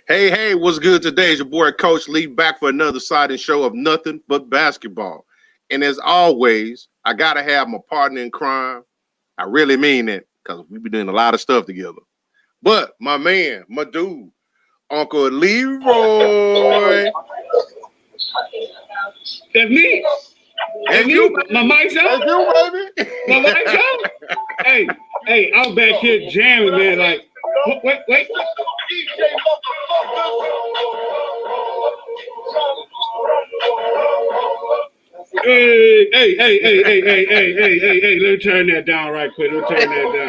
Hey, what's good today? It's your boy Coach Lee back for another exciting show of nothing but basketball. And as always, I gotta have my partner in crime. I really mean that because we've been doing a lot of stuff together. But my man, my dude, Uncle Leroy. That's me. That's you, my mic's That's on. you, baby. My mic's on. Hey, I'm back here jamming, man. Like, wait. Hey. Let me turn that down right quick. Let me turn that down.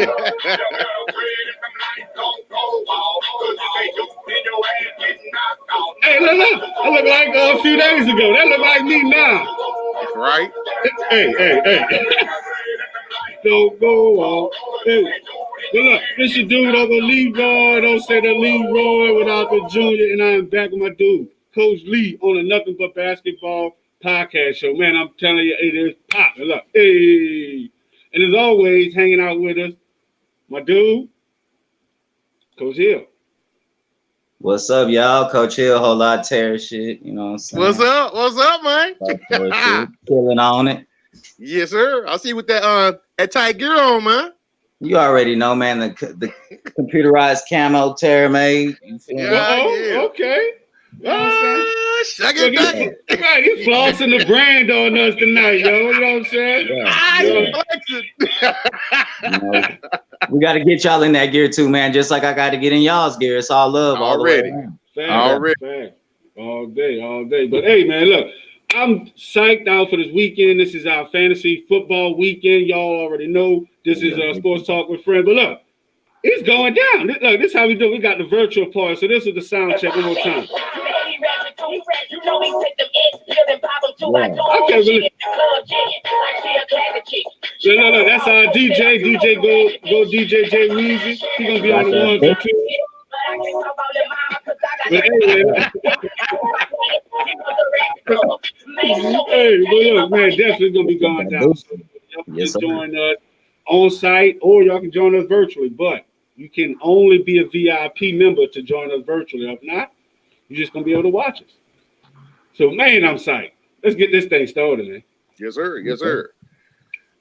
Hey, look. I look like a few days ago. That look like me now. Right? Hey. Don't go off. Hey. But look, this your dude over Leroy. Don't say the Leroy without the junior. And I'm back with my dude, Coach Lee, on a Nothing But Basketball podcast show. Man, I'm telling you, it is popping. Look, hey. And as always, hanging out with us, my dude, Coach Hill. What's up, y'all? Coach Hill, whole lot of terror shit. You know what I'm saying? What's up, man? Killing on it. Yes, sir. I see you with that tight gear on, man. You already know, man. The computerized camo Terra made. You feel Yeah. Okay. You know what I'm saying? Right, he's flossing the brand on us tonight, yo. You know what I'm saying? We got to get y'all in that gear too, man. Just like I got to get in y'all's gear. It's all love already. Already. All day. But hey, man, look, I'm psyched out for this weekend. This is our fantasy football weekend. Y'all already know this is Sports Talk with Friends. But look, it's going down. Look, this is how we do. We got the virtual part. So this is the sound check one more time. Okay, no, that's our DJ. Go DJ J Weezy. He's gonna be on the ones and twos. But look, man, definitely gonna be going down. So y'all can join us on site, or y'all can join us virtually. But you can only be a VIP member to join us virtually. If not, you're just gonna be able to watch us. So, man, I'm psyched. Let's get this thing started, man. Yes, sir.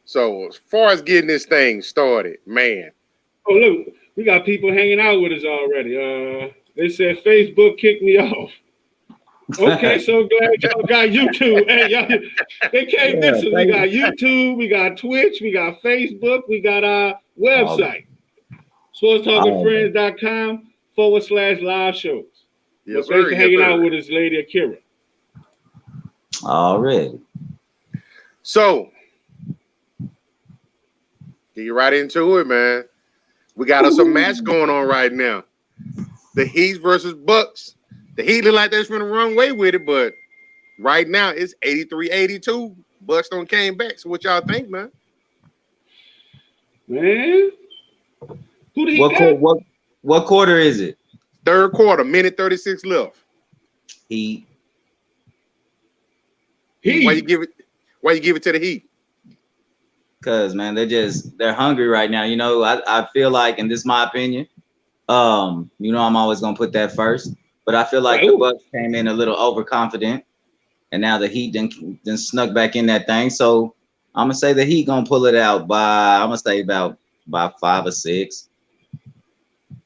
So, as far as getting this thing started, man. Oh, look, we got people hanging out with us already. They said Facebook kicked me off. Okay, so glad y'all got YouTube. Hey, y'all, they came this. We got YouTube, we got Twitch, we got Facebook, we got our website, sportstalkingfriends.com/live shows. Yes, Thanks for hanging out with us, Lady Akira. Already. So, get right into it, man. We got us a match going on right now. The Heat versus Bucks. The Heat look like they're going to run away with it, but right now it's 83-82. Bucks don't came back. So what y'all think, man? Man, who the Heat got? What quarter is it? Third quarter, minute 36 left. Heat. Why you give it to the Heat? Because, man, they're hungry right now. You know, I feel like, and this is my opinion, I'm always gonna put that first. But I feel like the Bucks came in a little overconfident, and now the Heat then snuck back in that thing. So I'm gonna say the Heat gonna pull it out by about 5 or 6.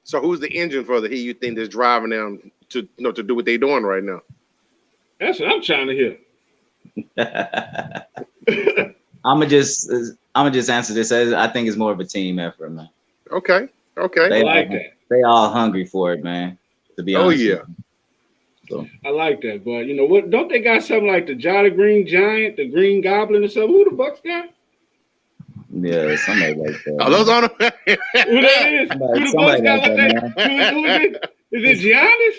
So who's the engine for the Heat you think that's driving them to do what they're doing right now? That's what I'm trying to hear. I'm gonna just answer this as I think it's more of a team effort, man. Okay. I like that. They all hungry for it, man. To be honest. Oh yeah. So. I like that, but you know what? Don't they got something like the Jolly Green Giant, the Green Goblin, or something? Who the Bucks got? Yeah, somebody like that. Oh, those on who that is? Who the Bucks got? Who is it? Is it Giannis?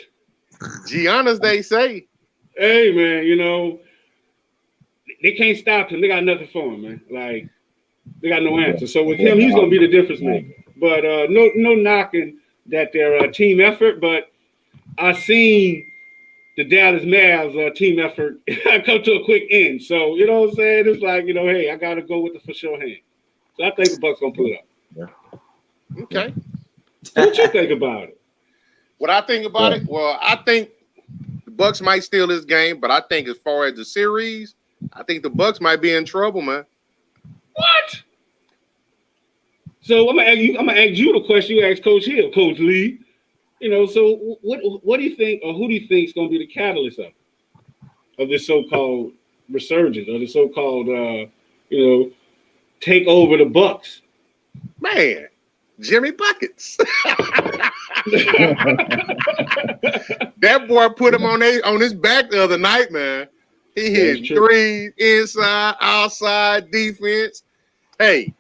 Giannis, they say. Hey, man, you know, they can't stop him. They got nothing for him, man. Like, they got no answer. So with him, he's gonna be the difference maker. But no knocking that they're a team effort. But I seen the Dallas Mavs team effort come to a quick end. So you know what I'm saying? It's like, you know, hey, I gotta go with the for sure hand. So I think the Bucks gonna pull it up. Yeah. Okay. So what you think about it? What I think about it? Well, I think the Bucks might steal this game, but I think as far as the series, I think the Bucks might be in trouble, man. What? So I'm gonna ask you the question you asked Coach Hill, Coach Lee. You know, so what do you think, or who do you think is going to be the catalyst of this so-called resurgence, or the so-called take over the Bucks? Man, Jimmy Buckets. That boy put him on his back the other night, man. He hit threes, inside, outside, defense. Hey,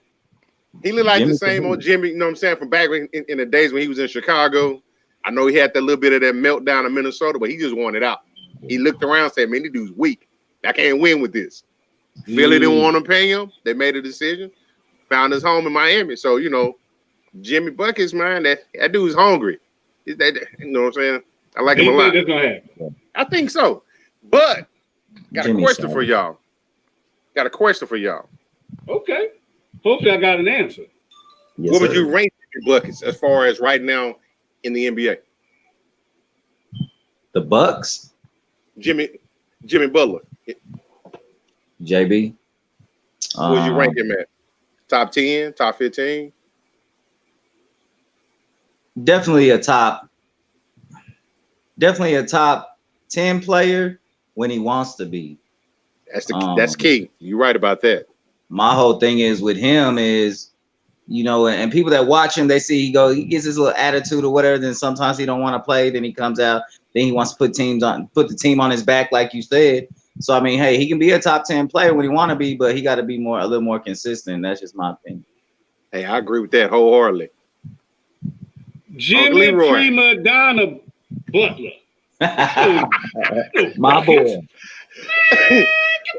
he looked like Jimmy, the same old Jimmy, you know what I'm saying, from back in the days when he was in Chicago. I know he had that little bit of that meltdown in Minnesota, but he just wanted out. He looked around and said, man, this dude's weak. I can't win with this. Philly didn't want to pay him. They made a decision. Found his home in Miami. So, you know, Jimmy Buckets, man, that dude's hungry. You know what I'm saying? I like him a lot. I think so. But got a question for y'all. Okay. Hopefully I got an answer. Yes, what would you rank Jimmy Buckets as far as right now in the NBA? The Bucks? Jimmy Butler. JB. What would you rank him at? Top 10, top 15? Definitely a top 10 player when he wants to be. That's key. You're right about that. My whole thing is with him is, you know, and people that watch him, they see he gets his little attitude or whatever. Then sometimes he don't want to play. Then he comes out. Then he wants to put the team on his back, like you said. So I mean, hey, he can be a top 10 player when he want to be, but he got to be a little more consistent. That's just my opinion. Hey, I agree with that wholeheartedly. Jimmy Prima Donna Butler. My boy. Get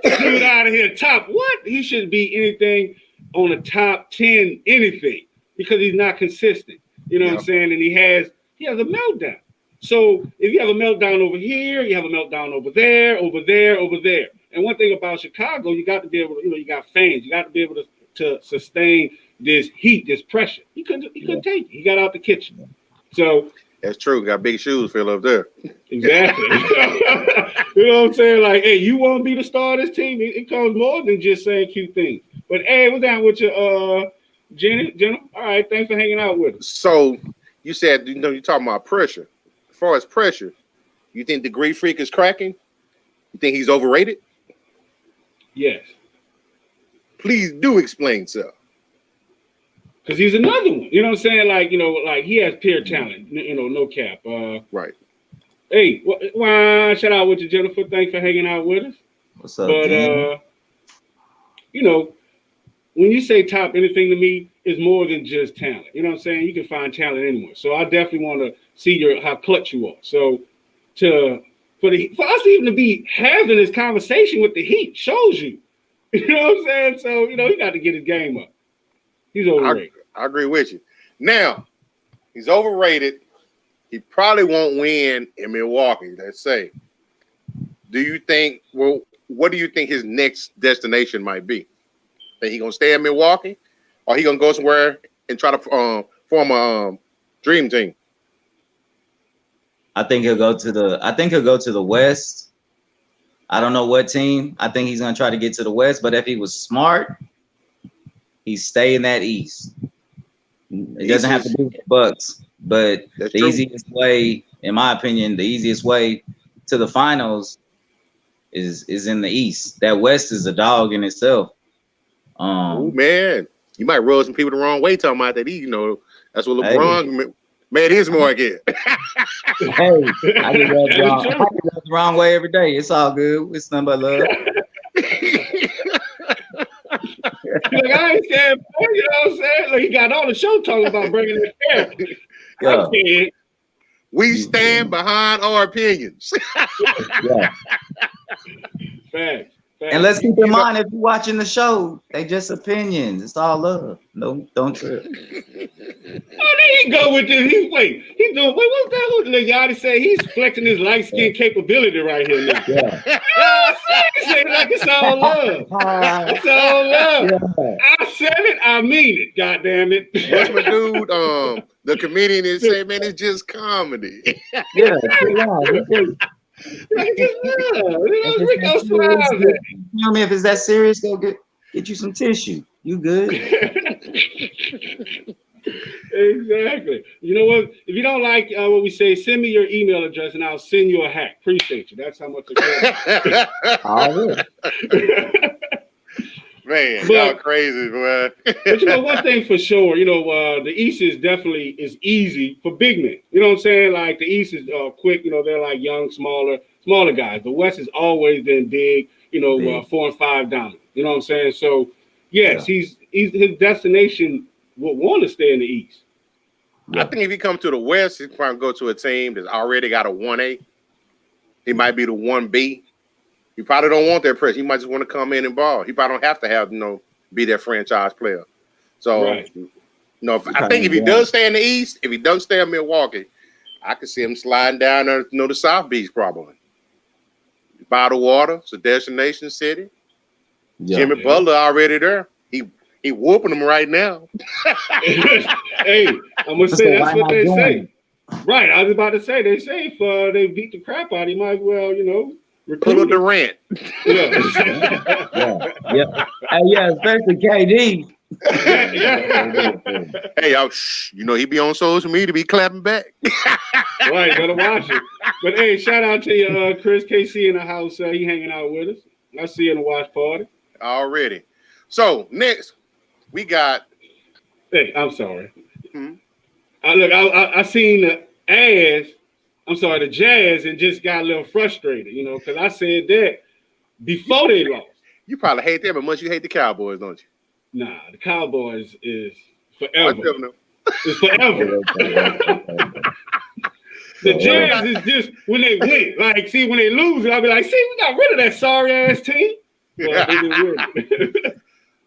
this dude out of here. Top what? He should be anything on the top 10 anything because he's not consistent. You know what I'm saying? And he has a meltdown. So if you have a meltdown over here, you have a meltdown over there. And one thing about Chicago, you got to be able to, you got fans. You got to be able to sustain this heat, this pressure. He couldn't take it. He got out the kitchen. So that's true. Got big shoes filled up there. Exactly. You know what I'm saying? Like, hey, you want to be the star of this team? It comes more than just saying cute things. But hey, what's down with you, Jenna? All right, thanks for hanging out with us. So you said, you're talking about pressure. As far as pressure, you think the Greek Freak is cracking? You think he's overrated? Yes. Please do explain so. Because he's another one. You know what I'm saying? Like, like he has pure talent. No cap. Right. Hey, shout out with you, Jennifer. Thanks for hanging out with us. What's up, but, when you say top anything to me, it's more than just talent. You know what I'm saying? You can find talent anywhere. So I definitely want to see how clutch you are. So for us even to be having this conversation with the Heat shows you. You know what I'm saying? So, he got to get his game up. He's overrated. I agree with you. Now, he's overrated. He probably won't win in Milwaukee, let's say. What do you think his next destination might be? Think he going to stay in Milwaukee? Or he going to go somewhere and try to form a dream team? I think he'll go to the West. I don't know what team. I think he's going to try to get to the West, but if he was smart, he'd stay in that East. It doesn't have to be with the Bucks, but easiest way, in my opinion, the easiest way to the finals is in the East. That West is a dog in itself. Oh man, you might rub some people the wrong way talking about that. That's what LeBron made his mark at. Hey, I get rubbed the wrong way every day. It's all good. It's nothing but love. Like, I ain't scared, you know what I'm saying? Like, he got on the show talking about bringing it back. Yeah. We stand behind our opinions. Yeah. Facts. And let's keep in mind, if you're watching the show, they just opinions. It's all love. No, don't trip. Oh, there you go with this. What's that? What Yachty say? He's flexing his light skin capability right here now. Yeah. He said like it's all love. It's all love. Yeah. I said it. I mean it. God damn it. What's my dude? The comedian is saying, man, it's just comedy. Yeah, chill out. You know me, if it's that serious, go get you some tissue. You good? Exactly. You know what? If you don't like what we say, send me your email address and I'll send you a hack. Appreciate you. That's how much I care. Man, y'all crazy, boy. But you know, one thing for sure, you know, the East is definitely easy for big men. You know what I'm saying? Like the East is quick. You know, they're like young, smaller guys. The West has always been big. You know, 4 and 5 down. You know what I'm saying? So yes, he's his destination will want to stay in the East. I think if he comes to the West, he's probably go to a team that's already got a 1A. He might be the 1B. He probably don't want that pressure. He might just want to come in and ball. He probably don't have to have, be that franchise player. So, I think if he does stay in the East, if he doesn't stay in Milwaukee, I could see him sliding down there, the South Beach probably. Bottled water, it's a destination city. Yeah, Jimmy Butler already there. He whooping them right now. Hey, I'm gonna say that's what they say. Right, I was about to say they say if they beat the crap out, he might as well, Pull Durant. Yeah, especially KD. Hey, y'all, he be on social media, be clapping back. Right, gotta watch it. But hey, shout out to you, Chris KC in the house. He hanging out with us. I see you in the watch party. Already. So next, we got. Hey, I'm sorry. I seen the Jazz, and just got a little frustrated, because I said that before they lost. You probably hate them, but much you hate the Cowboys, don't you? Nah, the Cowboys is forever. It's forever. The Jazz is just when they win. Like, see, when they lose, I'll be like, see, we got rid of that sorry ass team. Well, they didn't win.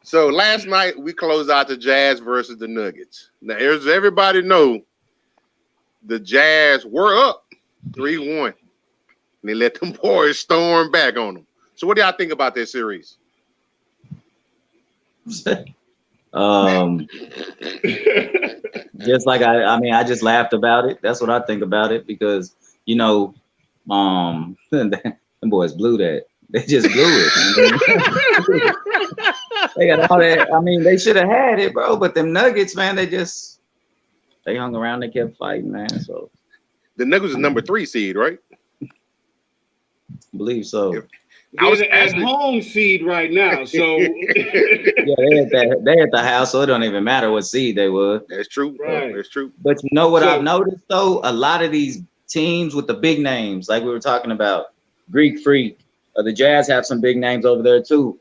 So last night we closed out the Jazz versus the Nuggets. Now, as everybody know, the Jazz were up 3-1. And they let them boys storm back on them. So what do y'all think about this series? Just like I just laughed about it. That's what I think about it because them boys blew that. They just blew it. They got all that. I mean, they should have had it, bro. But them Nuggets, man, they hung around. They kept fighting, man. So the Nuggets is number 3 seed, right? I believe so. They're at home seed right now, so yeah, they at the house, so it don't even matter what seed they were. That's true, right? That's true. But you know what I've noticed though? A lot of these teams with the big names, like we were talking about, Greek Freak, the Jazz have some big names over there too.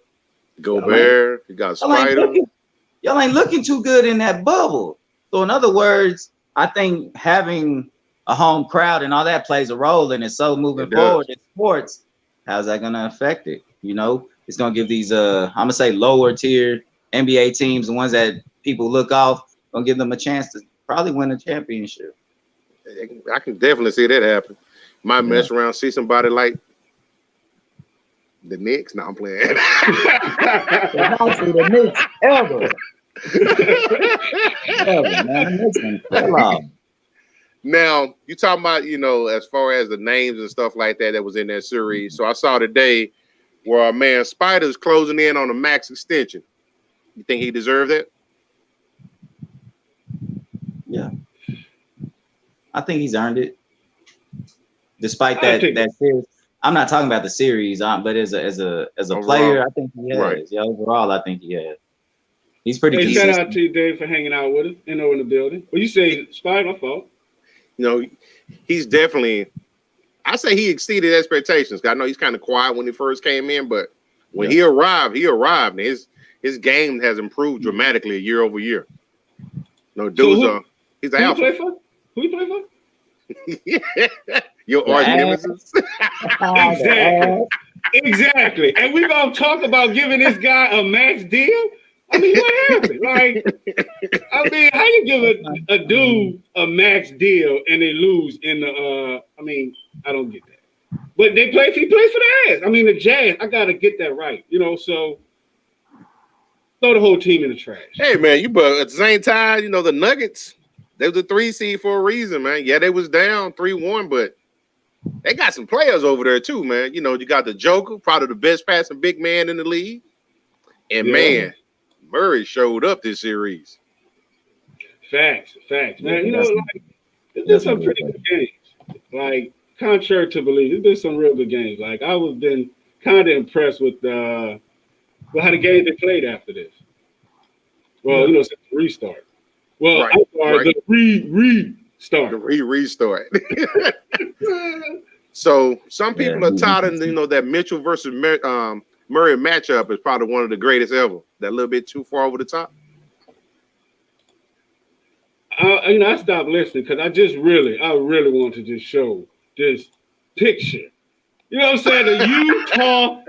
Gobert, you got Spider. Y'all ain't looking too good in that bubble. So in other words, I think having a home crowd and all that plays a role in it. So moving forward in sports. How's that going to affect it? It's going to give these, I'm going to say lower tier NBA teams, the ones that people look off, going to give them a chance to probably win a championship. I can definitely see that happen. Might mess around, see somebody like the Knicks. No, I'm playing. The Knicks ever, man. Now, you talking about, as far as the names and stuff like that was in that series. So I saw today where our man Spider's closing in on a max extension. You think he deserved that? Yeah. I think he's earned it. Despite that series. I'm not talking about the series, but as a player, I think he has. Right. Yeah, overall, I think he has. He's pretty consistent. Shout out to you, Dave, for hanging out with us in the building. Well, you say Spider, my fault. He's definitely, I say he exceeded expectations. I know he's kind of quiet when he first came in, but when he arrived, and his game has improved dramatically year over year. He's the alpha. Who you play for? Your arch nemesis. Exactly. And we're going to talk about giving this guy a max deal? I mean, what happened? How you give a dude a max deal and they lose in the I don't get that. But he plays for the ass. I mean, the Jazz, I gotta get that right. So throw the whole team in the trash. Hey man, but at the same time, the Nuggets, They was a 3 seed for a reason, man. Yeah, they was down 3-1, but they got some players over there too, man. You know, you got the Joker, probably the best passing big man in the league. And man, Murray showed up this series. Facts, man. You know, like it's been some pretty good games. Like, contrary to belief, it's been some real good games. Like, I was been kind of impressed with how the game they played after this. Well, you know, since the restart. Well, Right, I'm sorry, the restart. The restart. So some people are touting, you know, that Mitchell versus Murray matchup is probably one of the greatest ever. That little bit too far over the top. You know, I stopped listening because I really want to just show this picture. You know what I'm saying? The Utah,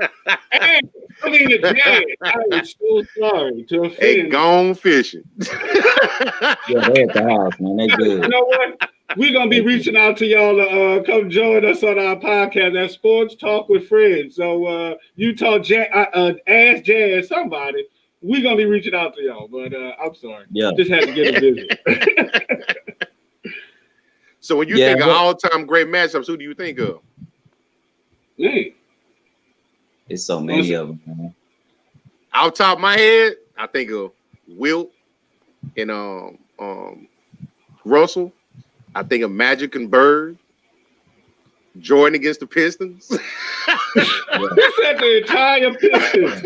and I mean the Jazz. I am so sorry to offend. Hey, gone fishing. Yeah, they at the house, man. They good. You know what? We're gonna be reaching out to y'all to come join us on our podcast at Sports Talk with Friends. So Utah Ask Jazz somebody. We're gonna be reaching out to y'all, but I'm sorry. Yeah. Just had to get a visit. So when you think of all-time great matchups, who do you think of? Man. It's so many of them, man. Off top of my head, I think of Wilt and Russell. I think of Magic and Bird. Jordan against the Pistons. This at the entire Pistons.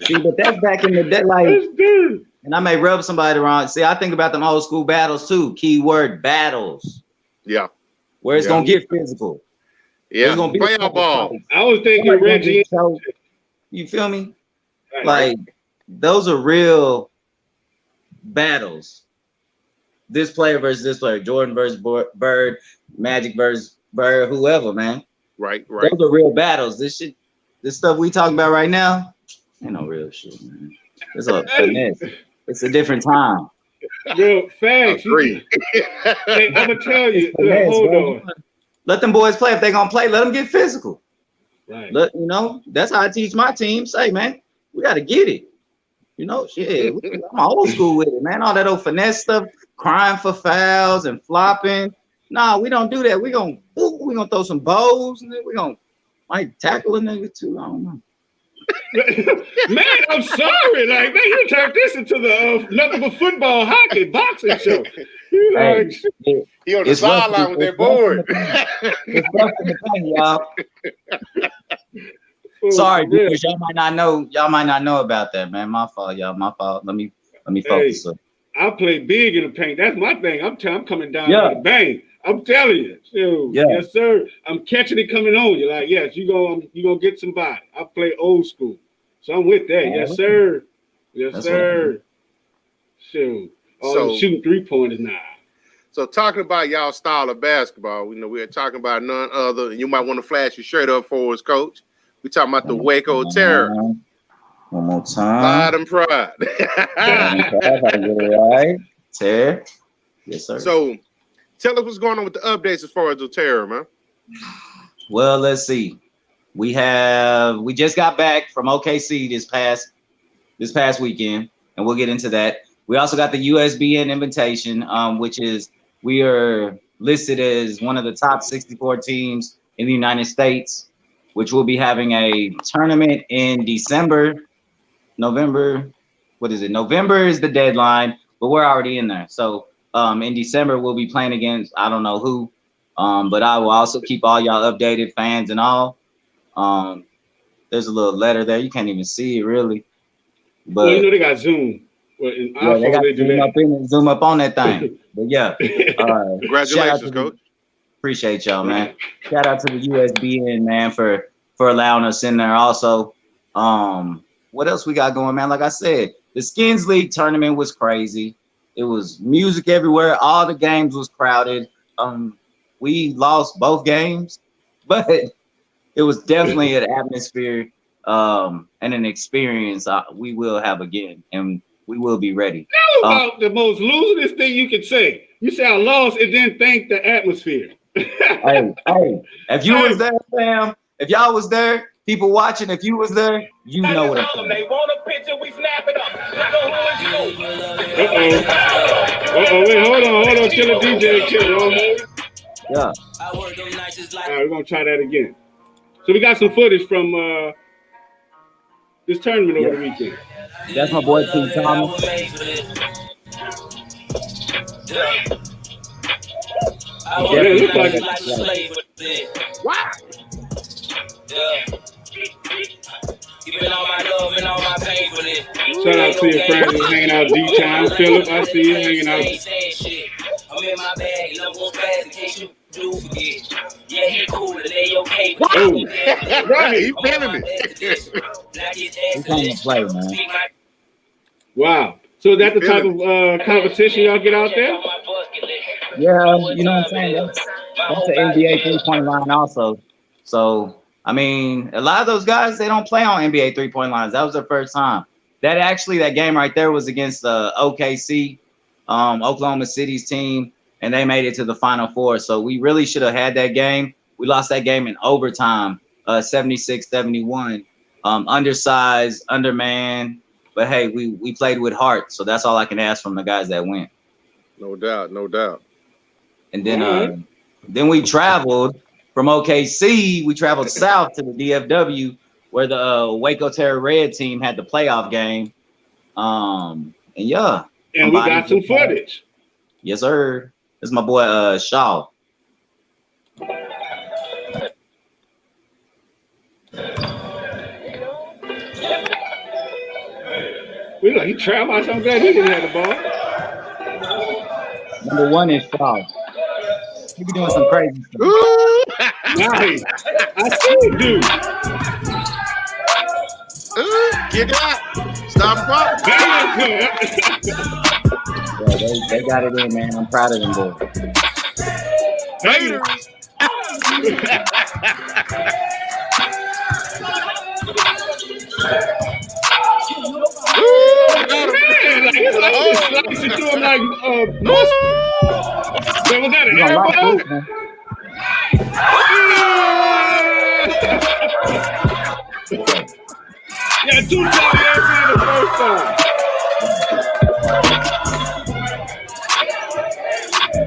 See, but that's back in the day, like, and I may rub somebody wrong. See, I think about them old school battles too. Keyword battles. Yeah. Where it's gonna get physical. Yeah. Gonna be Playoff ball. I was thinking Reggie. You feel me? Right. Like, those are real battles. This player versus this player, Jordan versus Bird, Magic versus Bird, whoever, man. Right. Those are real battles. This stuff we talking about right now, ain't no real shit, man. It's a finesse. It's a different time. Real facts. Agree. Hey, I'm gonna tell you. Finesse, Hold bro. on. Let them boys play. If they gonna play, let them get physical. Right. You know, that's how I teach my team. Say, man, we got to get it. You know, shit. I'm old school with it, man. All that old finesse stuff, crying for fouls and flopping. Nah, we don't do that. We gonna throw some bows and then we might tackle a nigga too. I don't know. Man, I'm sorry. Like, man, you turned this into the nothing but football, hockey, boxing show. You like, He on the sideline with that board. It's rough in the paint, y'all. Sorry, viewers, y'all might not know about that, man. My fault, y'all. My fault. Let me focus up. I play big in the paint. That's my thing. I'm coming down with a bang. I'm telling you. So, yes, sir. I'm catching it coming on you. Like, yes, you gonna get somebody. I play old school. So I'm with that. Yes, sir. Yes, That's sir. Shoot. So shooting 3-pointers now. So talking about y'all style of basketball, you know, we're talking about none other, and you might want to flash your shirt up for us, Coach. We're talking about the Waco Terror. One more time. Pride and pride. Right. Terror. Yes, sir. So tell us what's going on with the updates as far as the Terror, man. Well, let's see. We just got back from OKC this past weekend, and we'll get into that. We also got the USBN invitation, which is we are listed as one of the top 64 teams in the United States, which will be having a tournament in November. What is it? November is the deadline, but we're already in there. So in December, we'll be playing against, I don't know who, but I will also keep all y'all updated, fans and all. There's a little letter there. You can't even see it really. But well, you know they got Zoom. Well, in yeah, they got zoom up on that thing. But yeah. Congratulations, Coach. Appreciate y'all, man. Shout out to the USBN, man, for allowing us in there also. What else we got going, man? Like I said, the Skins League tournament was crazy. It was music everywhere. All the games was crowded. We lost both games, but it was definitely an atmosphere and an experience we will have again, and we will be ready. That was about the most loserest thing you could say. You say I lost and then thank the atmosphere. hey, if you was there, fam, if y'all was there, people watching, if you was there, you know what I'm saying. They want a picture, we snap it up. Uh-oh. Wait, hold on, Killer DJ, Killer. Yeah. All right, we're gonna try that again. So we got some footage from this tournament over the weekend. That's my boy T. Thomas. Yeah, it looks like Wow. Giving all my love and all my pain for this. Shout out to your friends who's hanging out D-Town. Philip, I see you hanging out. I'm in my bag, love goes fast in case you do forget. Yeah, he cool, they okay. Oh, Right, he feeling it. He's trying to play, man. wow. So is that the type of competition y'all get out there? Yeah, you know what I'm saying? That's the NBA 3-point line also. So, I mean, a lot of those guys, they don't play on NBA 3-point lines. That was their first time. That game right there was against OKC, Oklahoma City's team, and they made it to the Final Four. So we really should have had that game. We lost that game in overtime, 76-71. Undersized, undermanned. But, hey, we played with heart. So that's all I can ask from the guys that went. No doubt, no doubt. And then we traveled from OKC. We traveled south to the DFW, where the Waco Terror Red team had the playoff game. And yeah, and we got some footage. Yes, sir. This is my boy Shaw. He traveled. I'm glad he didn't have the ball. Number one is Shaw. He be doing some crazy stuff. Nice. I see you, dude. Kick it out. Stop pop. Yeah, they got it in, man. I'm proud of them, boys. Haters. Slicing through him like mustard. So was that an air ball? Yeah, 2 times in the first time.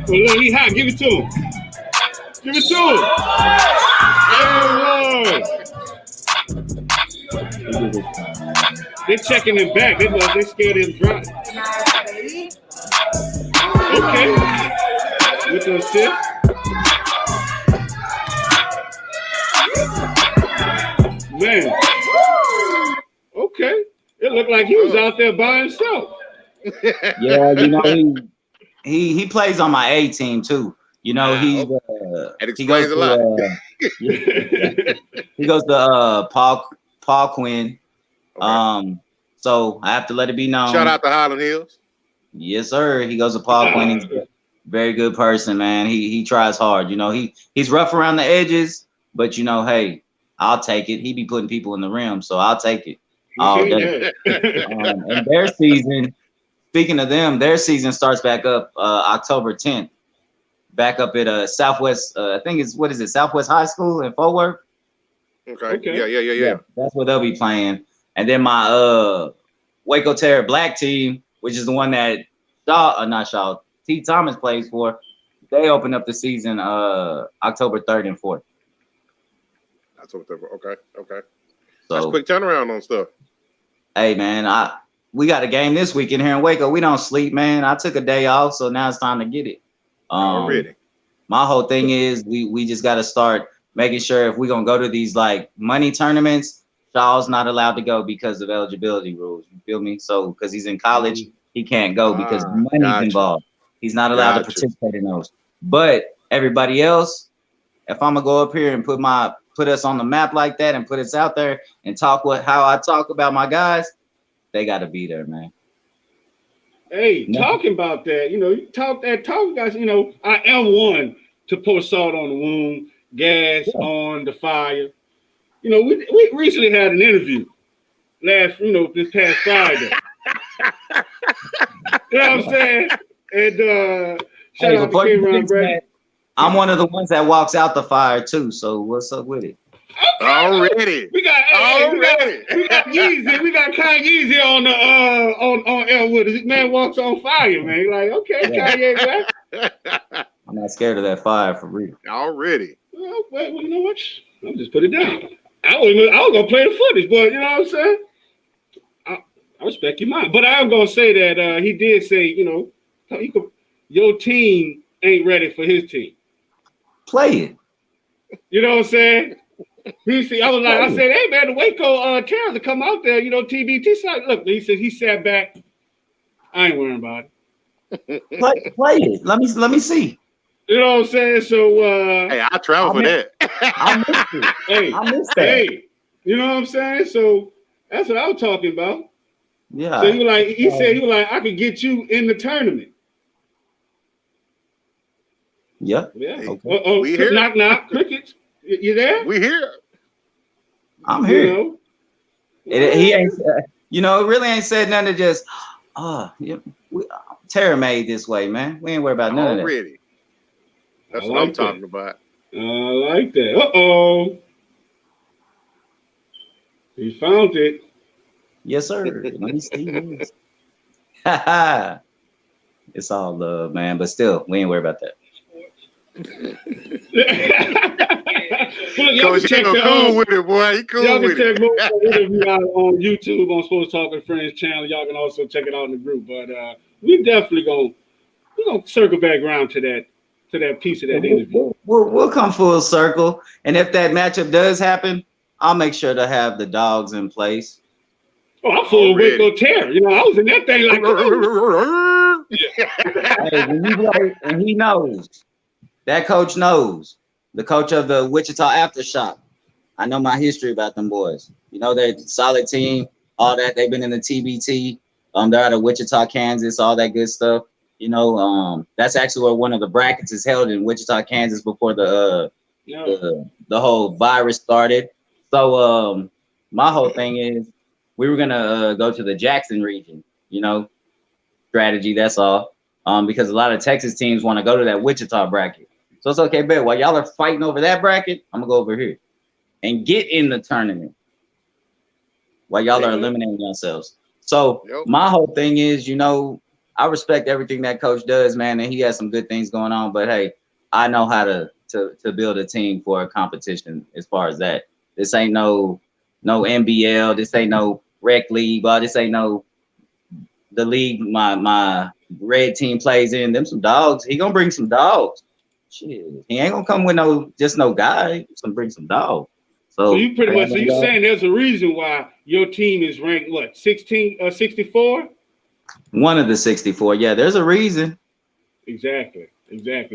Well, look, he hot. Give it to him. Give it to him. They're checking him back. They scared him drop. Okay. With the assist. Man. Okay. It looked like he was out there by himself. Yeah, you know, he plays on my A team too. You know, it explains a lot. He goes to Paul Quinn. Okay. So I have to let it be known. Shout out to Highland Hills. Yes, sir. He goes to Paul Quinn. He's a very good person, man. He tries hard. You know, he's rough around the edges, but you know, hey, I'll take it. He be putting people in the rim, so I'll take it all day. And their season, speaking of them, their season starts back up October 10th. Back up at Southwest, I think it's Southwest High School in Fort Worth. Okay. Yeah. That's what they'll be playing. And then my Waco Terror Black team, which is the one that T. Thomas plays for, they open up the season October 3rd and 4th. Okay. So, that's quick turnaround on stuff. Hey man, we got a game this weekend here in Waco. We don't sleep, man. I took a day off, so now it's time to get it. Already. My whole thing is we just got to start making sure if we're gonna go to these like money tournaments, Shaw's not allowed to go because of eligibility rules. You feel me? So because he's in college, he can't go because money's involved. He's not allowed to participate in those. But everybody else, if I'm gonna go up here and put us on the map like that and put us out there and talk how I talk about my guys, they got to be there, man. Hey, talking about that, you talk guys, I am one to pour salt on the wound, gas on the fire. We recently had an interview this past Friday. You know what I'm saying? And shout out to K-Ron Brady. I'm one of the ones that walks out the fire too. So what's up with it? Already. We got Yeezy. We got Kanye on the on air with us. This man walks on fire, man. Like, okay, Kanye, man. I'm not scared of that fire for real. Already. Well, you know what? I'll just put it down. I was gonna play the footage, but you know what I'm saying? I respect your mind. But I'm gonna say that he did say, you know, your team ain't ready for his team. Play it. You know what I'm saying? I said, hey man, the Waco Terrors to come out there, you know, TBT side. Look, he said he sat back. I ain't worrying about it. Play it. Let me see. You know what I'm saying? So hey, I travel for that. I missed it. Hey, I missed that. Hey, you know what I'm saying? So that's what I was talking about. Yeah. So he said, I could get you in the tournament. Yep. Yeah. Okay. We here. Knock. Crickets. You there? We here. I'm here. You know? He ain't. You know, it really ain't said nothing. To just, Terror made this way, man. We ain't worried about none of that. That's what I'm talking about. I like that. Uh-oh. He found it. Yes, sir. Let me see this. It's all love, man. But still, we ain't worried about that. Coach, he cool with it, boy. He cool y'all with can it. check more interview out on YouTube on Sports Talking Friends channel. Y'all can also check it out in the group. But we definitely gonna circle back around to that piece of that interview. We'll come full circle, and if that matchup does happen, I'll make sure to have the dogs in place. Oh, I'm full of Waco Terror. You know, I was in that thing like. Hey, when you play, and he knows. That coach knows. The coach of the Wichita Aftershock. I know my history about them boys. You know, they're a solid team, all that. They've been in the TBT. They're out of Wichita, Kansas, all that good stuff. You know, that's actually where one of the brackets is held in Wichita, Kansas before the whole virus started. So my whole thing is we were gonna go to the Jackson region, you know, strategy, that's all. Because a lot of Texas teams want to go to that Wichita bracket. So it's okay, bet. While y'all are fighting over that bracket, I'm gonna go over here and get in the tournament while y'all are eliminating yourselves. So my whole thing is, you know, I respect everything that coach does, man, and he has some good things going on. But hey, I know how to build a team for a competition as far as that. This ain't no NBL, this ain't no rec league, but this ain't no the league my red team plays in. Them some dogs. He gonna bring some dogs. Shit, he ain't gonna come with no guy. He's gonna bring some dogs. So you pretty much, so you saying there's a reason why your team is ranked what, 64? One of the 64. Yeah, there's a reason. Exactly.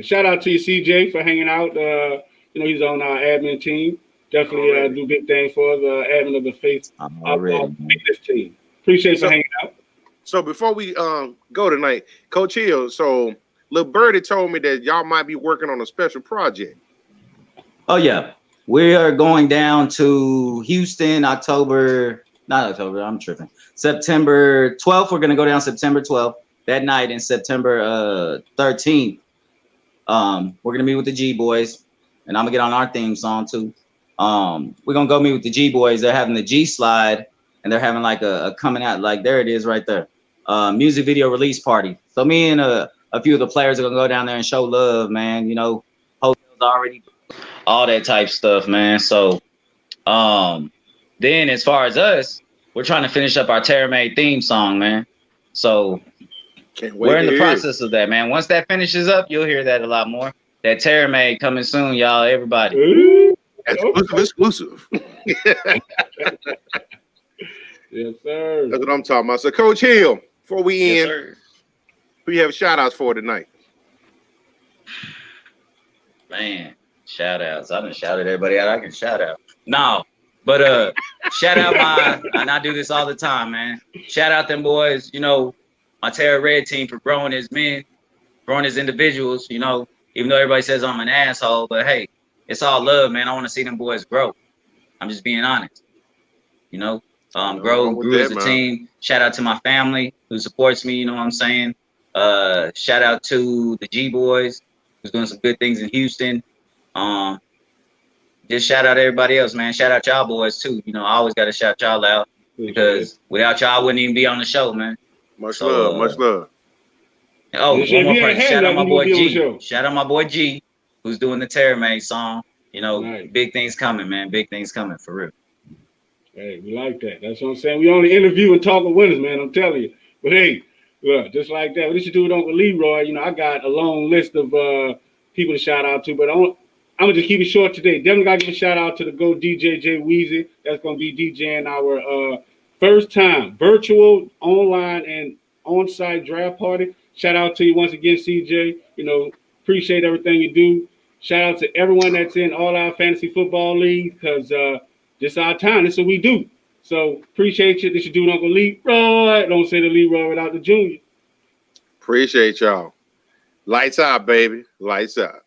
Shout out to you, CJ, for hanging out. You know, he's on our admin team. Definitely do big things for us. Admin of the Fitness team. Appreciate you hanging out. So before we go tonight, Coach Hill, so Lil Birdie told me that y'all might be working on a special project. Oh yeah, we are going down to Houston September 12th. We're gonna go down September 12th. That night in September 13th, we're gonna meet with the G Boys, and I'm gonna get on our theme song too. We're gonna go meet with the G Boys. They're having the G Slide, and they're having like a coming out, like there it is right there, music video release party. So me and a few of the players are gonna go down there and show love, man. You know, hotels already, all that type stuff, man. So then as far as us, we're trying to finish up our Terror Made theme song, man. So we're in the process of that, man. Once that finishes up, you'll hear that a lot more. That Terror Made coming soon, y'all, everybody. Ooh, exclusive. Yes, sir. That's what I'm talking about. So Coach Hill, before we end, Sir. who you have shout outs for tonight? Man, shout outs. I done shouted everybody out I can shout out. No, but shout out and I do this all the time, man. Shout out them boys, you know, my Terror Red team for growing as men, growing as individuals, you know, even though everybody says I'm an asshole, but hey, it's all love, man. I want to see them boys grow. I'm just being honest, you know. Grew as a team. Shout out to my family who supports me, you know what I'm saying? Shout out to the G Boys who's doing some good things in Houston. just shout out everybody else, man. Shout out y'all boys too. You know, I always got to shout y'all out because without y'all, I wouldn't even be on the show, man. Much love, much love. Oh, If one more you ain't person. had Shout out my nothing, boy you would be on the G. show. Shout out my boy G, who's doing the Terror Made song. You know, Right. big things coming, man. Big things coming for real. Hey, we like that. That's what I'm saying. We only interview and talk with winners, man. I'm telling you. But hey, look, just like that. What did you do with Uncle Leroy? You know, I got a long list of people to shout out to, but I'm gonna just keep it short today. Definitely gotta give a shout out to the Go DJ Jay Weezy. That's gonna be DJing our first time virtual, online, and on-site draft party. Shout out to you once again, CJ. You know, appreciate everything you do. Shout out to everyone that's in all our fantasy football leagues, because this is our time. This is what we do. So appreciate you. This is dude Uncle Leroy. Don't say the Leroy without the Junior. Appreciate y'all. Lights out, baby. Lights out.